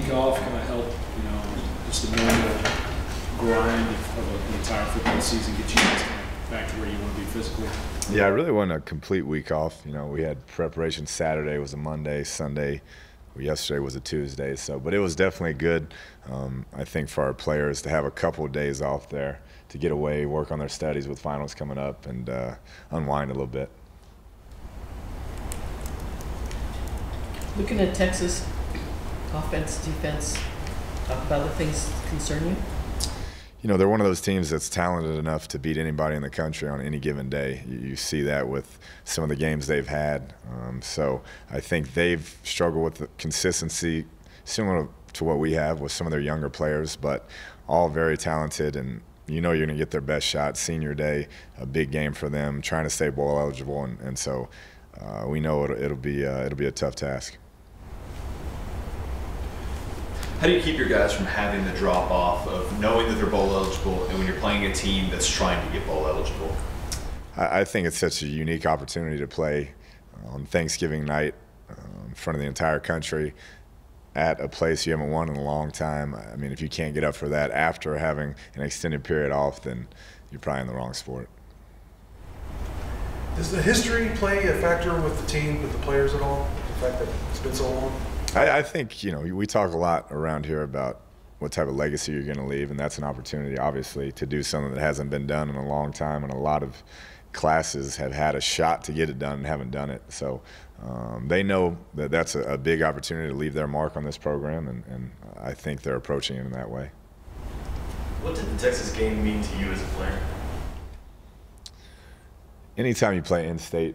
week off kind of help, just the normal grind of an entire football season get you guys back to where you want to be physically? Yeah, I really wanted a complete week off. We had preparation. Saturday was a Monday, Sunday, yesterday was a Tuesday. But it was definitely good, I think, for our players to have a couple of days off there to get away, work on their studies with finals coming up, and unwind a little bit. Looking at Texas offense, defense, talk about the things that concern you. They're one of those teams that's talented enough to beat anybody in the country on any given day. You see that with some of the games they've had. So I think they've struggled with the consistency similar to what we have with some of their younger players, but all very talented, and you're going to get their best shot. Senior day, a big game for them, trying to stay bowl eligible, and so we know it'll be a tough task. How do you keep your guys from having the drop off of knowing that they're bowl eligible and when you're playing a team that's trying to get bowl eligible? I think it's such a unique opportunity to play on Thanksgiving night in front of the entire country at a place you haven't won in a long time. I mean, if you can't get up for that after having an extended period off, then you're probably in the wrong sport. Does the history play a factor with the team, with the players at all? The fact that it's been so long? I think, we talk a lot around here about what type of legacy you're going to leave, and that's an opportunity, obviously, to do something that hasn't been done in a long time, and a lot of classes have had a shot to get it done and haven't done it. So they know that that's a big opportunity to leave their mark on this program, and I think they're approaching it in that way. What did the Texas game mean to you as a player? Anytime you play in-state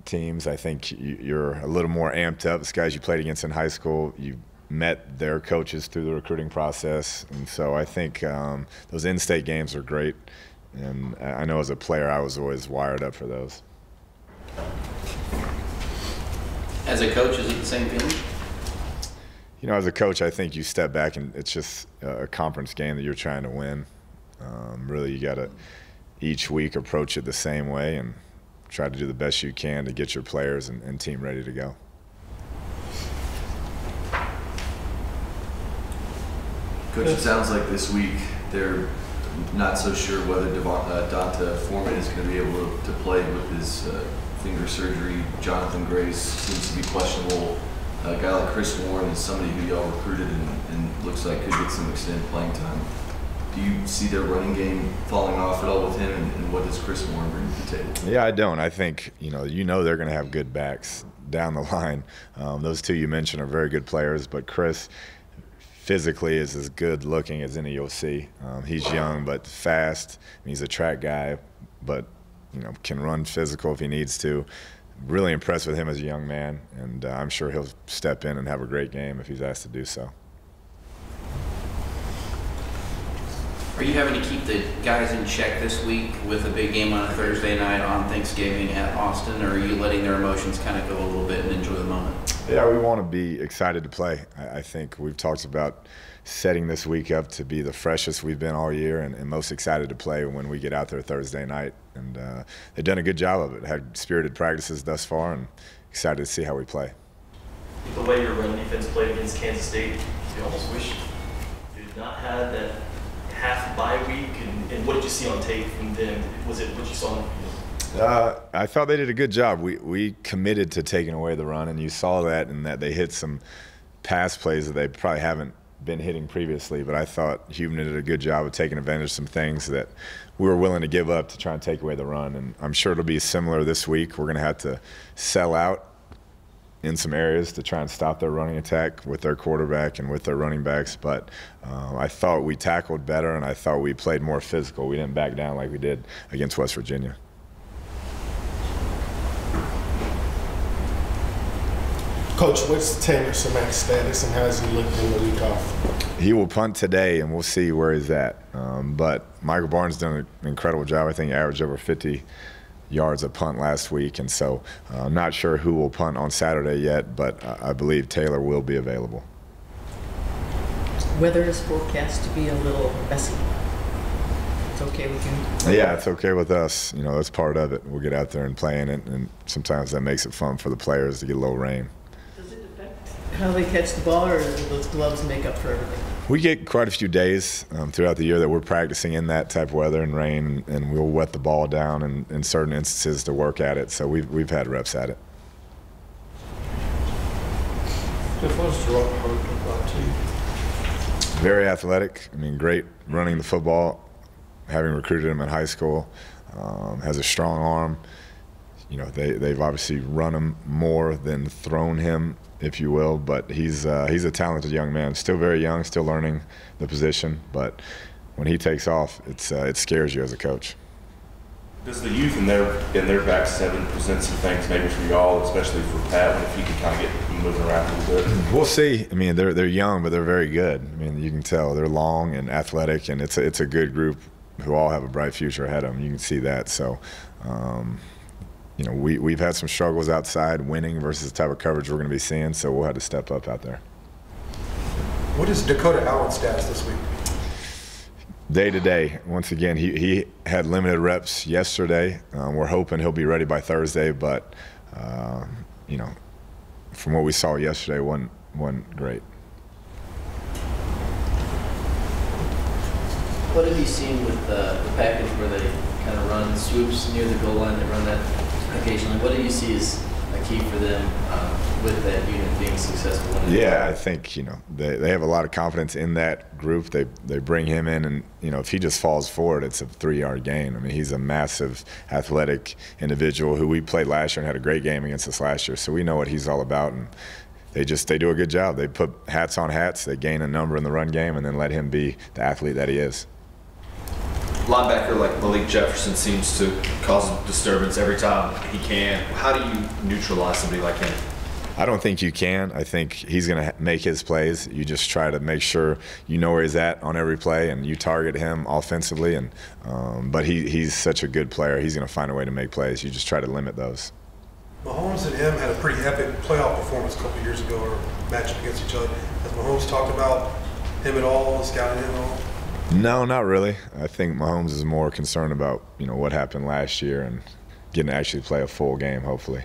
teams, I think you're a little more amped up. It's guys you played against in high school. You met their coaches through the recruiting process, and so I think those in-state games are great. And I know as a player, I was always wired up for those. As a coach, is it the same feeling? As a coach, I think you step back and it's just a conference game that you're trying to win. Really, you got to each week approach it the same way and try to do the best you can to get your players and team ready to go. Coach, it sounds like this week they're not so sure whether Donta Foreman is going to be able to play with his finger surgery. Jonathan Grace seems to be questionable. A guy like Chris Warren is somebody who y'all recruited and looks like could get some extended playing time. Do you see their running game falling off at all with him, and what does Chris Warren bring to the table? Yeah, I don't. I think, they're going to have good backs down the line. Those two you mentioned are very good players, but Chris physically is as good looking as any you'll see. He's young but fast. He's a track guy, but can run physical if he needs to. Really impressed with him as a young man, and I'm sure he'll step in and have a great game if he's asked to do so. Are you having to keep the guys in check this week with a big game on a Thursday night on Thanksgiving at Austin, or are you letting their emotions kind of go a little bit and enjoy the moment? Yeah, we want to be excited to play. I think we've talked about setting this week up to be the freshest we've been all year and most excited to play when we get out there Thursday night. And they've done a good job of it. Had spirited practices thus far and excited to see how we play. The way your run defense played against Kansas State, you almost wish you did not have that half bye week, and what did you see on tape from them? Was it what you saw on the field? I thought they did a good job. We committed to taking away the run, and you saw that in that they hit some pass plays that they probably haven't been hitting previously, but I thought Huebner did a good job of taking advantage of some things that we were willing to give up to try and take away the run, and I'm sure it'll be similar this week. We're going to have to sell out in some areas to try and stop their running attack with their quarterback and with their running backs. But I thought we tackled better, and I thought we played more physical. We didn't back down like we did against West Virginia. Coach, what's Taylor Samack's status, and how has he looked in the week off? He will punt today, and we'll see where he's at. But Michael Barnes done an incredible job. I think he averaged over 50 yards a punt last week, and so I'm not sure who will punt on Saturday yet, but I believe Taylor will be available. Weather is forecast to be a little messy. It's okay with you? Yeah, it's okay with us. That's part of it. We'll get out there and play in it, and sometimes that makes it fun for the players to get a little rain. Does it affect how they catch the ball, or will those gloves make up for everything? We get quite a few days throughout the year that we're practicing in that type of weather and rain, and we'll wet the ball down in certain instances to work at it. So we've had reps at it. Cliff, what does Gerard Hart look like to you? Very athletic. I mean, great running the football. Having recruited him in high school, has a strong arm. You know, they've obviously run him more than thrown him, if you will. But he's a talented young man. Still very young, still learning the position. But when he takes off, it scares you as a coach. Does the youth in their back seven present some things maybe for y'all, especially for Pat, if he can kind of get him moving around a little bit? We'll see. I mean, they're young, but they're very good. I mean, you can tell they're long and athletic, and it's a good group who all have a bright future ahead of them. You can see that. So, you know, we've had some struggles outside winning versus the type of coverage we're going to be seeing, so we'll have to step up out there. What is Dakota Allen's status this week? Day to day. Once again, he had limited reps yesterday. We're hoping he'll be ready by Thursday, but you know, from what we saw yesterday, wasn't great. What have you seen with the package where they kind of run swoops near the goal line? They run that occasionally. What do you see as a key for them with that unit being successful? Yeah, I think, you know, they have a lot of confidence in that group. They bring him in, and, you know, if he just falls forward, it's a 3-yard gain. I mean, he's a massive athletic individual who we played last year and had a great game against us last year. So we know what he's all about, and they do a good job. They put hats on hats. They gain a number in the run game and then let him be the athlete that he is. Linebacker like Malik Jefferson seems to cause disturbance every time he can. How do you neutralize somebody like him? I don't think you can. I think he's going to make his plays. You just try to make sure you know where he's at on every play, and you target him offensively. And but he's such a good player. He's going to find a way to make plays. You just try to limit those. Mahomes and him had a pretty epic playoff performance a couple of years ago, or matchup against each other. Has Mahomes talked about him at all, scouting him at all? No, not really. I think Mahomes is more concerned about, you know, what happened last year and getting to actually play a full game, hopefully.